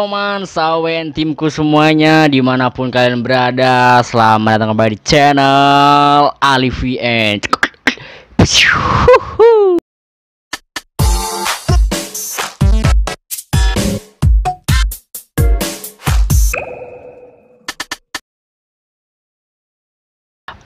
Roman, Sawen, timku semuanya dimanapun kalian berada, selamat datang kembali di channel Ali VN.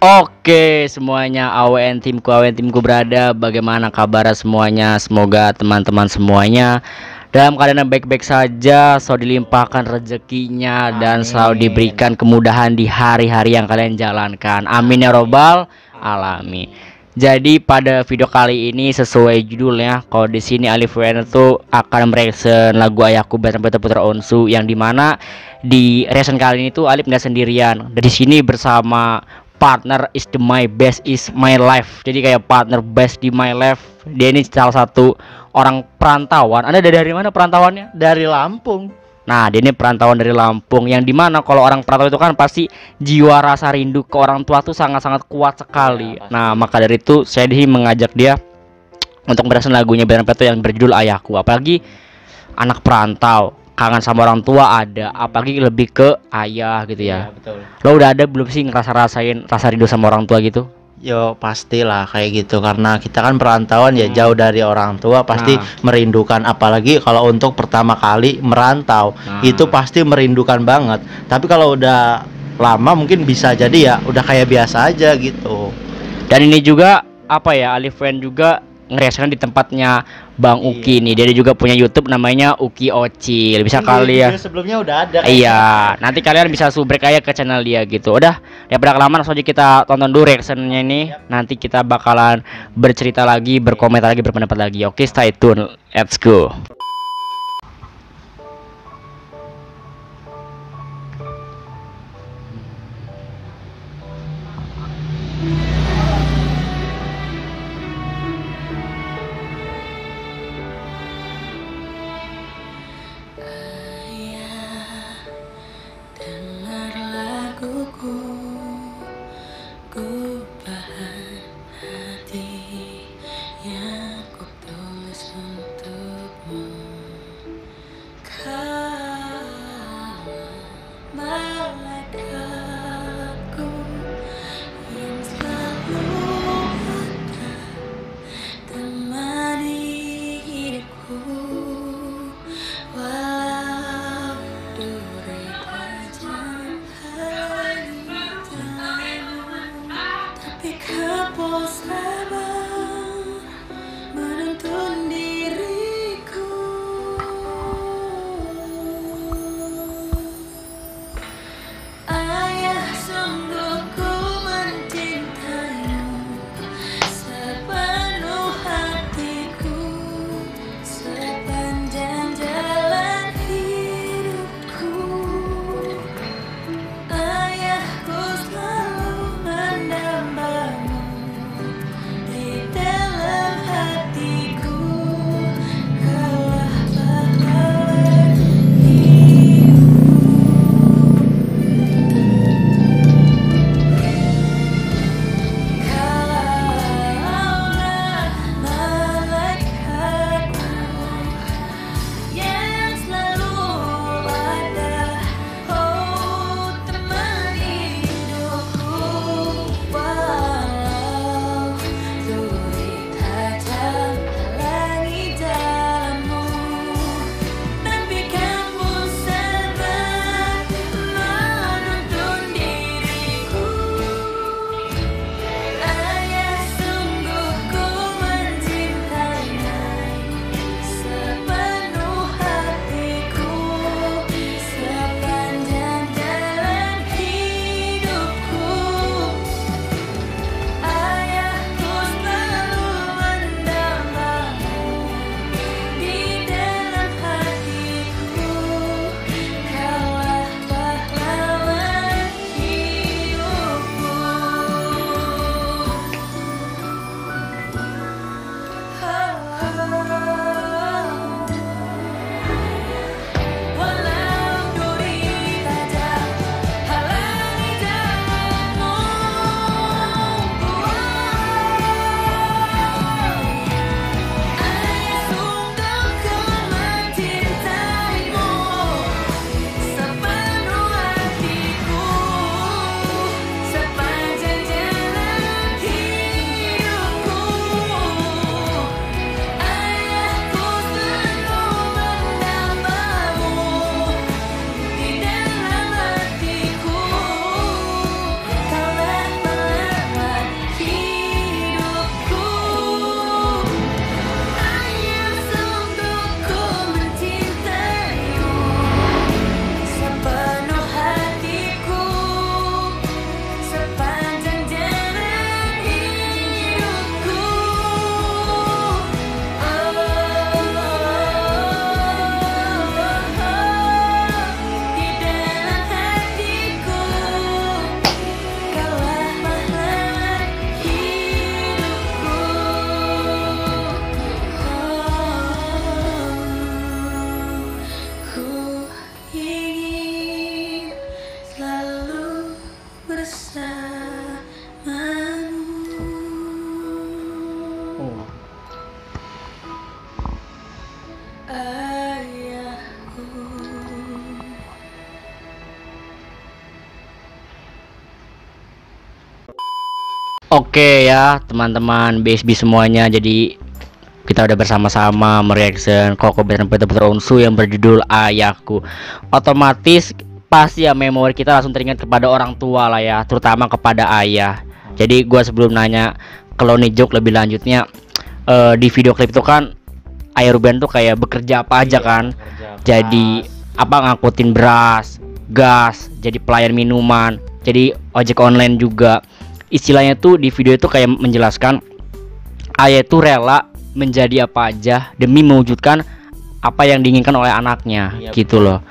Oke semuanya, AWN timku berada. Bagaimana kabar semuanya? Semoga teman-teman semuanya dalam keadaan yang baik-baik saja, selalu dilimpahkan rezekinya dan selalu diberikan kemudahan di hari-hari yang kalian jalankan. Amin ya robbal alamin. Jadi pada video kali ini sesuai judulnya, kalau di sini Alif WN itu akan mereaction lagu Ayahku bersama Putra Onsu, yang dimana di reaction kali ini tuh Alif nggak sendirian. Dari sini bersama partner is the my best is my life. Jadi kayak partner best di my life. Dia ini salah satu orang perantauan. Anda dari mana perantauannya? Dari Lampung. Nah, dia ini perantauan dari Lampung, yang dimana kalau orang perantau itu kan pasti jiwa rasa rindu ke orang tua tuh sangat-sangat kuat sekali. Ya, nah, maka dari itu saya di sini mengajak dia untuk mereaction lagunya Band Peto yang berjudul Ayahku. Apalagi anak perantau, kangen sama orang tua ada, apalagi lebih ke ayah gitu ya. Betul. Lo udah ada belum sih ngerasain rasa rindu sama orang tua gitu? Yo pastilah kayak gitu, karena kita kan perantauan ya, jauh dari orang tua, pasti merindukan. Apalagi kalau untuk pertama kali merantau, itu pasti merindukan banget. Tapi kalau udah lama mungkin bisa jadi ya udah kayak biasa aja gitu. Dan ini juga apa ya, Alif Wen juga ngereaction di tempatnya Bang Uki nih. Dia juga punya YouTube namanya Uki Ocil. Bisa kalian sebelumnya udah ada. Iya, nanti kalian bisa subrek aja ke channel dia gitu. Udah, daripada kelamaan, langsung aja kita tonton dulu reactionnya ini. Nanti kita bakalan bercerita lagi, berkomentar lagi, berpendapat lagi. Oke, stay tune. Let's go. Dengar laguku, ku bahan hati yang ku tulis untukmu. Oke ya teman-teman BSB semuanya, jadi kita udah bersama-sama mereaction Koko Band Puter Unsu yang berjudul Ayahku. Otomatis pasti ya memori kita langsung teringat kepada orang tua lah ya, terutama kepada ayah. Jadi gua sebelum nanya ke lo nih Jok lebih lanjutnya, di video klip itu kan Ayah Ruben tuh kayak bekerja apa aja kan, jadi apa ngangkutin beras, gas, jadi pelayan minuman, jadi ojek online juga. Istilahnya tuh di video itu kayak menjelaskan ayah itu rela menjadi apa aja demi mewujudkan apa yang diinginkan oleh anaknya, gitu loh.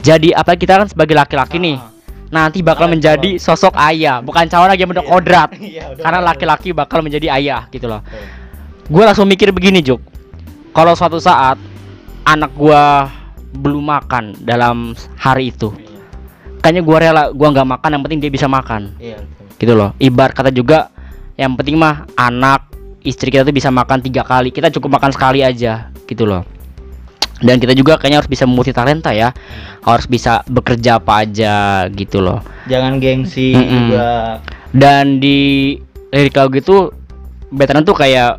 Jadi apa kita kan sebagai laki-laki nih nanti bakal menjadi sosok ayah, bukan calon lagi yang udah kodrat. Karena laki-laki bakal menjadi ayah gitu loh. Gue langsung mikir begini Jok, kalau suatu saat anak gue belum makan dalam hari itu, kayaknya gue rela gue nggak makan, yang penting dia bisa makan. Gitu loh. Ibarat kata juga yang penting mah anak istri kita tuh bisa makan 3 kali, kita cukup makan sekali aja gitu loh. Dan kita juga kayaknya harus bisa multi talenta ya, harus bisa bekerja apa aja gitu loh, Jangan gengsi juga. dan di lirik lagu itu Veteran tuh kayak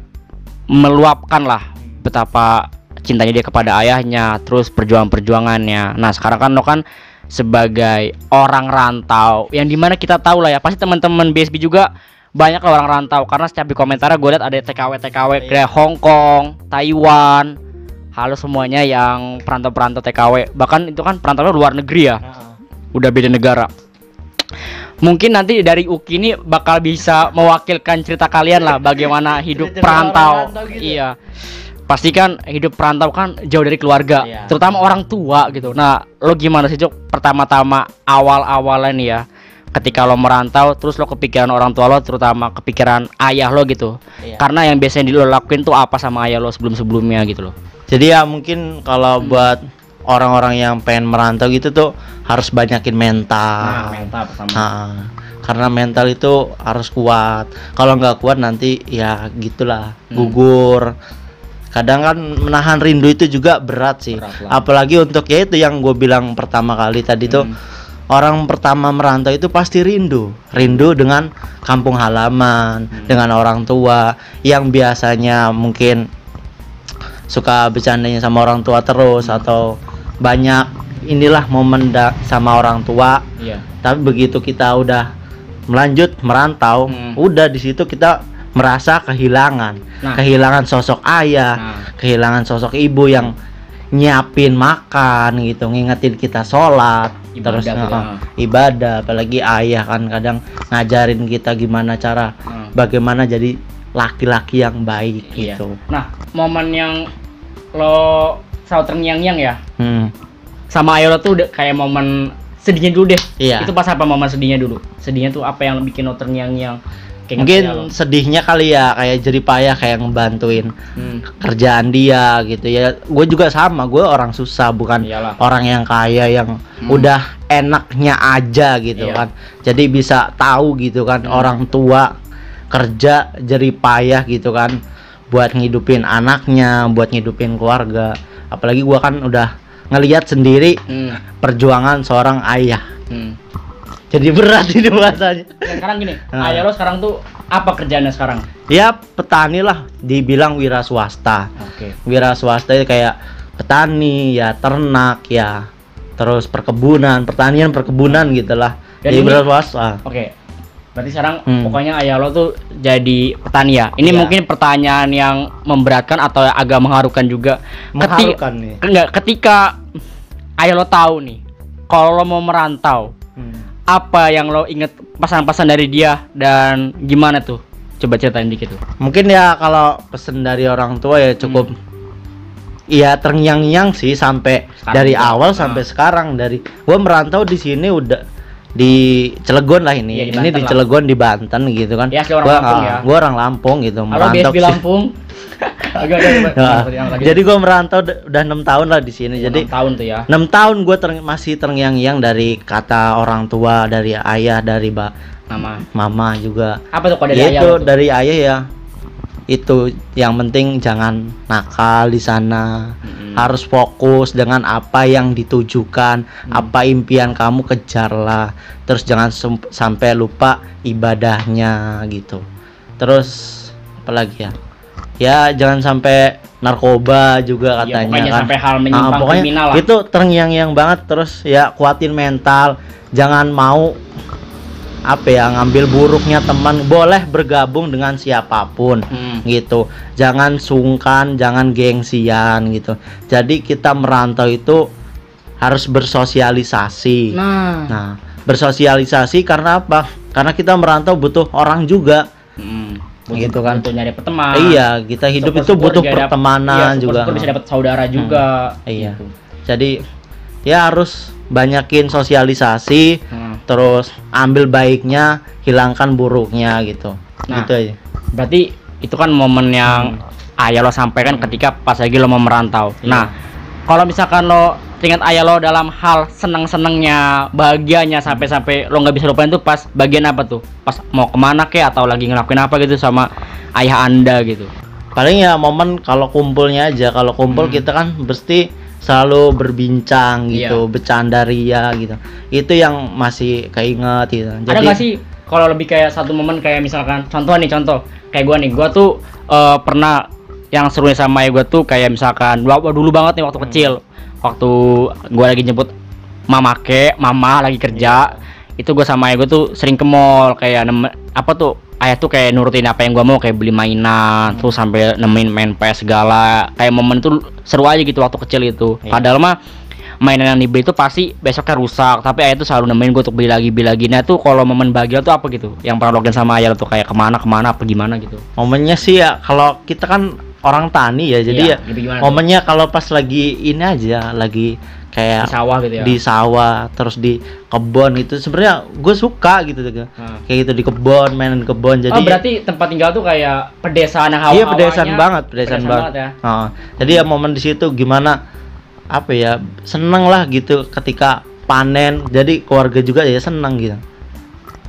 meluapkan lah betapa cintanya dia kepada ayahnya, terus perjuangannya. Nah sekarang kan lo kan sebagai orang rantau, yang dimana kita tahu lah ya, pasti teman-teman BSB juga banyak lah orang rantau, karena setiap di komentarnya gue lihat ada TKW kayak Hong Kong, Taiwan, halo semuanya yang perantau-perantau TKW, bahkan itu kan perantau luar negeri ya, udah beda negara. Mungkin nanti dari Uki ini bakal bisa mewakilkan cerita kalian lah bagaimana hidup perantau. Iya. Pasti kan hidup perantau kan jauh dari keluarga, terutama orang tua gitu. Nah, lo gimana sih Jok pertama-tama awal-awalan ya, ketika lo merantau terus lo kepikiran orang tua lo, terutama kepikiran ayah lo gitu. Karena yang biasanya lo lakuin tuh apa sama ayah lo sebelum-sebelumnya gitu loh. Jadi ya mungkin kalau buat orang-orang yang pengen merantau gitu tuh harus banyakin mental. Mental pertama. Karena mental itu harus kuat. Kalau nggak kuat nanti ya gitulah, gugur. Kadang kan menahan rindu itu juga berat sih. Apalagi untuk ya itu yang gue bilang pertama kali tadi tuh, orang pertama merantau itu pasti rindu dengan kampung halaman, dengan orang tua yang biasanya mungkin suka bercandanya sama orang tua terus, atau banyak inilah momen sama orang tua. Tapi begitu kita udah melanjut merantau, udah di situ kita merasa kehilangan sosok ayah, kehilangan sosok ibu yang nyiapin makan gitu, ngingetin kita sholat, terus ibadah. Apalagi ayah kan kadang ngajarin kita gimana cara bagaimana jadi laki-laki yang baik gitu. Nah, momen yang lo selalu terngiang-ngiang ya sama ayah lo tuh udah kayak momen sedihnya dulu deh. Itu pas apa momen sedihnya dulu? Sedihnya tuh apa yang bikin lo terngiang-ngiang? Mungkin sedihnya kali ya, kayak jadi payah, kayak ngebantuin kerjaan dia gitu ya. Gue juga sama, gue orang susah, bukan orang yang kaya yang udah enaknya aja gitu kan. Jadi bisa tahu gitu kan orang tua kerja jadi payah gitu kan, buat ngidupin anaknya, buat ngidupin keluarga. Apalagi gue kan udah ngelihat sendiri perjuangan seorang ayah. Jadi berat ini bahasanya. Sekarang gini, ayah lo sekarang tuh apa kerjaannya sekarang? Ya petani lah, dibilang wira swasta. Wira swasta itu kayak petani ya, ternak ya, terus perkebunan, pertanian, perkebunan gitulah. Jadi wira swasta. Berarti sekarang pokoknya ayah lo tuh jadi petani ya. Ini mungkin pertanyaan yang memberatkan atau agak mengharukan juga. Ketika ayah lo tahu nih kalau lo mau merantau, apa yang lo inget pesan-pesan dari dia dan gimana tuh? Coba ceritain dikit tuh. Mungkin ya kalau pesan dari orang tua ya cukup ya terngiang-ngiang sih sampai sekarang dari awal sampai sekarang. Dari gua merantau di sini udah di Cilegon lah ini. Ini di Cilegon, di Banten gitu kan. Ya, gua orang Lampung gitu. Halo BSB Lampung. Jadi gue merantau udah 6 tahun lah di sini. Jadi 6 tahun tuh ya. 6 tahun gue masih terngiang-ngiang dari kata orang tua, dari ayah, dari mama juga. Apa tuh kalau dari ayah? Itu dari ayah ya. Itu yang penting jangan nakal di sana. Harus fokus dengan apa yang ditujukan, apa impian kamu kejarlah. Terus jangan sampai lupa ibadahnya gitu. Terus apalagi ya? Ya jangan sampai narkoba juga Ya, katanya pokoknya kan. sampai hal menyimpang Pokoknya kriminal lah. itu terngiang-ngiang banget. Terus ya kuatin mental, jangan mau apa ya ngambil buruknya teman. Boleh bergabung dengan siapapun gitu, jangan sungkan, jangan gengsian gitu. Jadi kita merantau itu harus bersosialisasi. Nah, bersosialisasi karena apa? Karena kita merantau butuh orang juga. Gitu kan, untuk nyari teman. Iya, kita hidup itu butuh pertemanan juga. Bisa dapat saudara juga. Iya. Gitu. Jadi ya harus banyakin sosialisasi, terus ambil baiknya, hilangkan buruknya gitu. Nah, Gitu aja. Berarti itu kan momen yang ayah lo sampaikan ketika pas lagi lo mau merantau. Nah, kalau misalkan lo ingat ayah lo dalam hal seneng-senengnya, bahagianya sampai-sampai lo nggak bisa lupain tuh pas bagian apa tuh? Pas mau kemana kek atau lagi ngelakuin apa gitu sama ayah anda gitu? Paling ya momen kalau kumpulnya aja. Kalau kumpul kita kan mesti selalu berbincang gitu, bercanda ria gitu. Itu yang masih keinget gitu. Ada nggak sih kalau lebih kayak satu momen kayak misalkan contoh kayak gua tuh pernah yang serunya sama ayah gua tuh kayak misalkan dulu banget nih waktu kecil. Waktu gua lagi jemput mama lagi kerja, itu gua sama ayah gua tuh sering ke mall kayak ayah tuh kayak nurutin apa yang gua mau, kayak beli mainan terus sampai nemenin main PS segala. Kayak momen itu seru aja gitu waktu kecil itu. Padahal mah mainan yang dibeli itu pasti besoknya rusak, tapi ayah tuh selalu nemenin gua untuk beli lagi. Nah tuh kalau momen bahagia tuh apa gitu yang pernah login sama ayah tuh, kayak kemana apa gimana gitu? Momennya sih ya kalau kita kan orang tani ya, jadi ya momennya kalau pas lagi ini aja, lagi kayak di sawah gitu ya, di sawah terus di kebon gitu. Sebenarnya gue suka gitu kayak gitu, di kebon, main di kebon. Jadi berarti tempat tinggal tuh kayak pedesaan yang iya, pedesaan banget ya. Jadi ya momen di situ gimana apa ya, seneng lah gitu ketika panen. Jadi keluarga juga ya seneng gitu.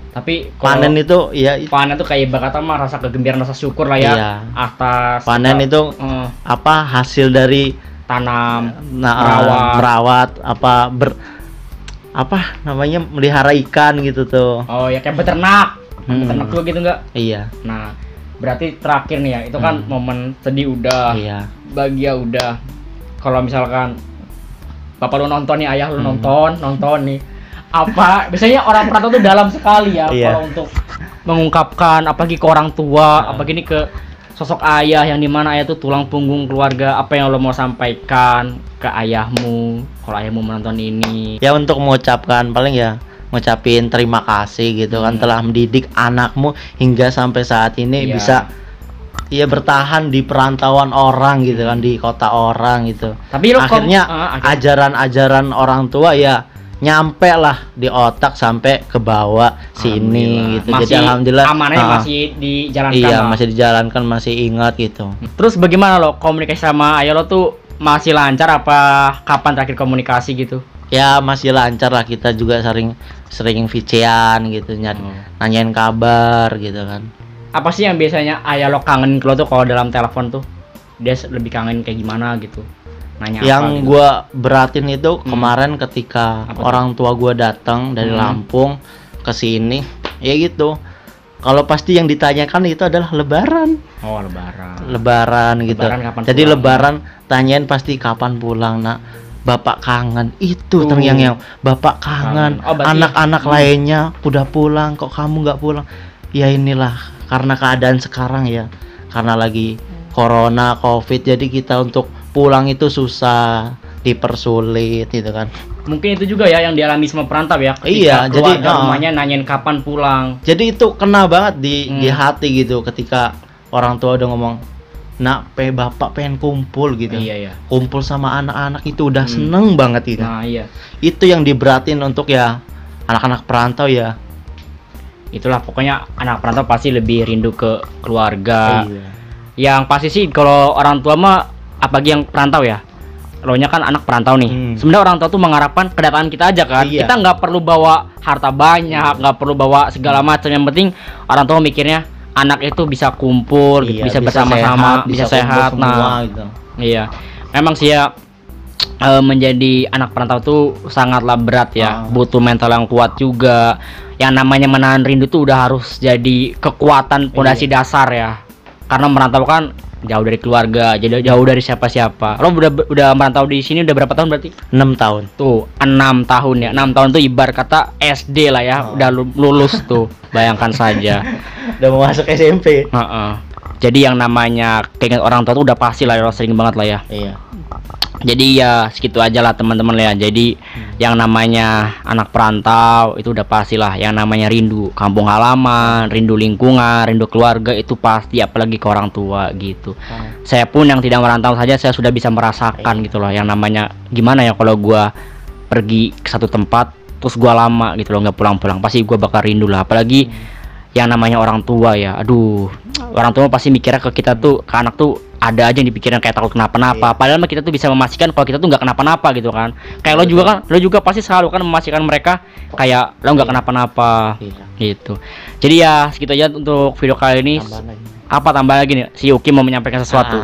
Tapi panen itu ya, panen tuh kayak ibaratnya mah rasa kegembiraan, rasa syukur lah ya, iya. Atas panen itu apa hasil dari tanam, merawat apa namanya, melihara ikan gitu tuh. Oh ya, kayak beternak juga gitu enggak? Iya. Nah berarti terakhir nih ya, itu kan momen sedih udah, bahagia udah. Kalau misalkan bapak lu nonton nih, ayah lu nonton nih, apa biasanya orang perantau tuh dalam sekali ya kalau untuk mengungkapkan apalagi ke orang tua, apalagi ini ke sosok ayah yang dimana ayah tuh tulang punggung keluarga. Apa yang lo mau sampaikan ke ayahmu kalau ayahmu menonton ini? Ya untuk mengucapkan, paling ya ngucapin terima kasih gitu kan, telah mendidik anakmu hingga sampai saat ini bisa bertahan di perantauan orang gitu kan, di kota orang gitu. Tapi lo akhirnya ajaran-ajaran orang tua ya nyampe lah di otak sampai ke bawah sini gitu. Jadi alhamdulillah amanahnya masih dijalankan. Iya, masih dijalankan, masih ingat gitu. Terus bagaimana lo komunikasi sama ayah lo tuh, masih lancar apa kapan terakhir komunikasi gitu? Ya masih lancar lah, kita juga sering VC-an gitu, nanyain kabar gitu kan. Apa sih yang biasanya ayah lo kangen ke lo tuh kalau dalam telepon tuh? Dia lebih kangen kayak gimana gitu? Nanya yang apa gitu? Gua beratin itu kemarin ketika orang tua gua datang dari Lampung ke sini, ya gitu. Kalau pasti yang ditanyakan itu adalah lebaran. Oh, lebaran gitu. Jadi pulang, lebaran tanyain pasti kapan pulang, Nak. Bapak kangen. Itu terngiang-ngiang, Bapak kangen. Anak-anak lainnya udah pulang, kok kamu nggak pulang? Ya inilah karena keadaan sekarang ya, karena lagi corona, covid, jadi kita untuk pulang itu susah, dipersulit gitu kan. Mungkin itu juga ya yang dialami sama perantau ya, ketika jadi rumahnya nanyain kapan pulang. Jadi itu kena banget di hati gitu ketika orang tua udah ngomong, "Nak, bapak pengen kumpul gitu." Iya. Kumpul sama anak-anak itu udah seneng banget gitu. Nah, iya. Itu yang diberatin untuk ya anak-anak perantau ya. Itulah pokoknya anak perantau pasti lebih rindu ke keluarga. Yang pasti sih kalau orang tua mah, apalagi yang perantau ya, lo nya kan anak perantau nih. Sebenarnya orang tua tuh mengharapkan kedatangan kita aja kan. Kita nggak perlu bawa harta banyak, nggak perlu bawa segala macam. Yang penting orang tua mikirnya anak itu bisa kumpul gitu, Iya, bisa bersama-sama, bisa sehat. kumpul semua, Nah, gitu. iya. Memang sih ya, menjadi anak perantau tuh sangatlah berat ya, butuh mental yang kuat juga. Yang namanya menahan rindu tuh udah harus jadi kekuatan pondasi dasar ya. Karena merantau kan jauh dari keluarga, jadi jauh dari siapa-siapa. Lo udah merantau di sini udah berapa tahun berarti? 6 tahun. Tuh 6 tahun ya. 6 tahun tuh ibarat kata SD lah ya, udah lulus tuh. Bayangkan saja. Udah mau masuk SMP. Heeh. Jadi yang namanya keinget orang tua tuh udah pasti lah ya, sering banget lah ya. Iya. Jadi ya segitu aja lah teman-teman ya. Jadi yang namanya anak perantau itu udah pastilah, yang namanya rindu kampung halaman, rindu lingkungan, rindu keluarga itu pasti, apalagi ke orang tua gitu. Saya pun yang tidak merantau saja saya sudah bisa merasakan gitu loh, yang namanya gimana ya kalau gua pergi ke satu tempat terus gua lama gitu loh nggak pulang-pulang, pasti gua bakal rindu lah. Apalagi yang namanya orang tua ya, aduh, orang tua pasti mikirnya ke kita tuh, ke anak tuh ada aja yang dipikirin kayak takut kenapa-napa. Padahal mah kita tuh bisa memastikan kalau kita tuh nggak kenapa-napa gitu kan. Kayak lo juga pasti selalu kan memastikan mereka kayak lo nggak kenapa-napa gitu. Jadi ya segitu aja untuk video kali ini. Apa tambah lagi nih? Si Yuki mau menyampaikan sesuatu.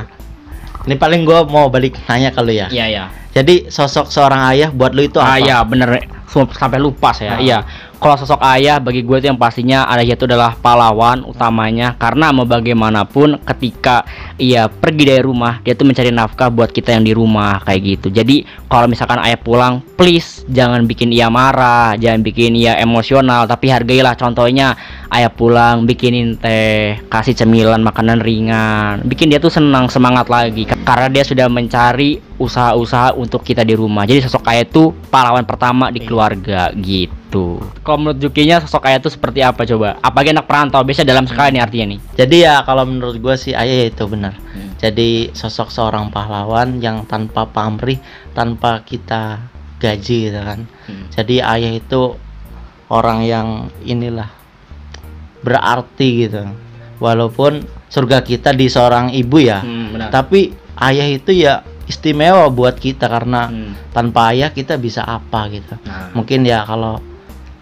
Ini paling gua mau balik nanya ke lu ya. Iya ya. Jadi sosok seorang ayah buat lu itu apa? Iya bener, sampai lupa saya. Iya. Kalau sosok ayah bagi gue itu yang pastinya ayah itu adalah pahlawan utamanya, karena mau bagaimanapun ketika ia pergi dari rumah dia tuh mencari nafkah buat kita yang di rumah kayak gitu. Jadi kalau misalkan ayah pulang, please jangan bikin ia marah, jangan bikin ia emosional, tapi hargailah. Contohnya ayah pulang bikinin teh, kasih cemilan, makanan ringan, bikin dia tuh senang, semangat lagi karena dia sudah mencari usaha-usaha untuk kita di rumah. Jadi sosok ayah itu pahlawan pertama di keluarga gitu. Kalau menurut Jukinya sosok ayah itu seperti apa coba? Apalagi anak perantau, biasa dalam sekali nih artinya nih. Jadi ya kalau menurut gue sih ayah itu benar. Jadi sosok seorang pahlawan yang tanpa pamrih, tanpa kita gaji gitu kan. Jadi ayah itu orang yang inilah berarti gitu. Walaupun surga kita di seorang ibu ya, tapi ayah itu ya istimewa buat kita karena tanpa ayah kita bisa apa gitu. Mungkin ya kalau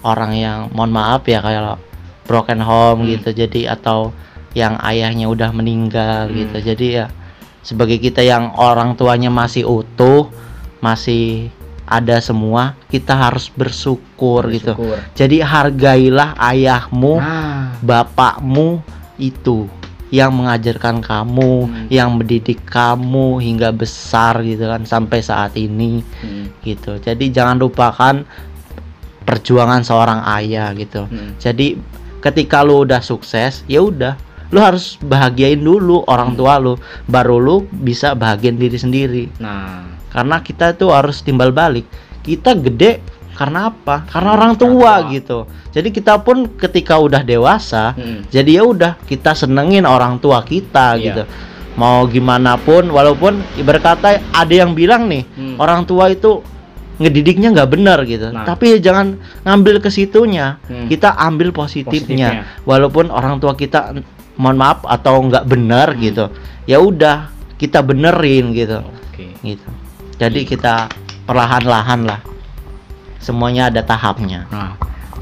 orang yang mohon maaf ya kayak broken home gitu, jadi atau yang ayahnya udah meninggal gitu. Jadi ya sebagai kita yang orang tuanya masih utuh, masih ada semua, kita harus bersyukur gitu. Jadi hargailah ayahmu, bapakmu itu yang mengajarkan kamu, yang mendidik kamu hingga besar gitu kan sampai saat ini gitu. Jadi jangan lupakan perjuangan seorang ayah gitu. Jadi ketika lu udah sukses, ya udah, lu harus bahagiain dulu orang tua lu, baru lu bisa bahagiain diri sendiri. Karena kita tuh harus timbal balik. Kita gede karena apa? Karena orang tua gitu. Jadi kita pun ketika udah dewasa, jadi ya udah kita senengin orang tua kita gitu. Mau gimana pun, walaupun ibarat kata ada yang bilang nih, orang tua itu ngedidiknya nggak benar gitu. Tapi ya jangan ngambil ke situnya. Kita ambil positifnya. Walaupun orang tua kita mohon maaf atau nggak benar gitu. Ya udah, kita benerin gitu. Gitu. Jadi kita perlahan-lahan lah. Semuanya ada tahapnya.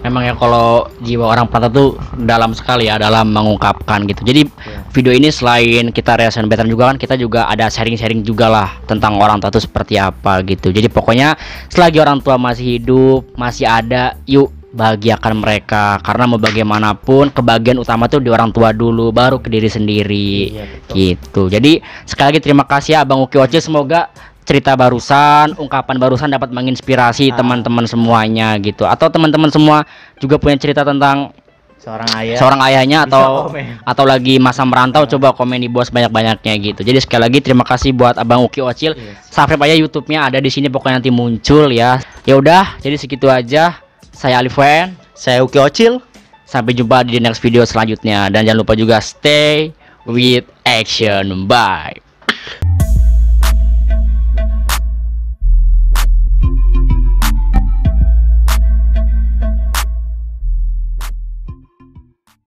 Memang ya kalau jiwa orang perantau tuh dalam sekali ya dalam mengungkapkan gitu. Jadi video ini selain kita reaction veteran juga kan, kita juga ada sharing-sharing juga lah tentang orang tua itu seperti apa gitu. Jadi pokoknya selagi orang tua masih hidup, masih ada, yuk bahagiakan mereka, karena mau bagaimanapun kebahagiaan utama tuh di orang tua dulu, baru ke diri sendiri gitu. Jadi sekali lagi terima kasih ya Abang Uki Ocil, semoga cerita barusan, ungkapan barusan dapat menginspirasi teman-teman semuanya gitu, atau teman-teman semua juga punya cerita tentang seorang ayahnya atau lagi masa merantau, coba komen di bawah sebanyak-banyaknya gitu. Jadi sekali lagi terima kasih buat Abang Uki Ocil. Subscribe aja YouTube-nya, ada di sini pokoknya nanti muncul ya. Ya udah, jadi segitu aja. Saya Alif Wen, saya Uki Ocil. Sampai jumpa di next video selanjutnya, dan jangan lupa juga stay with action. Bye.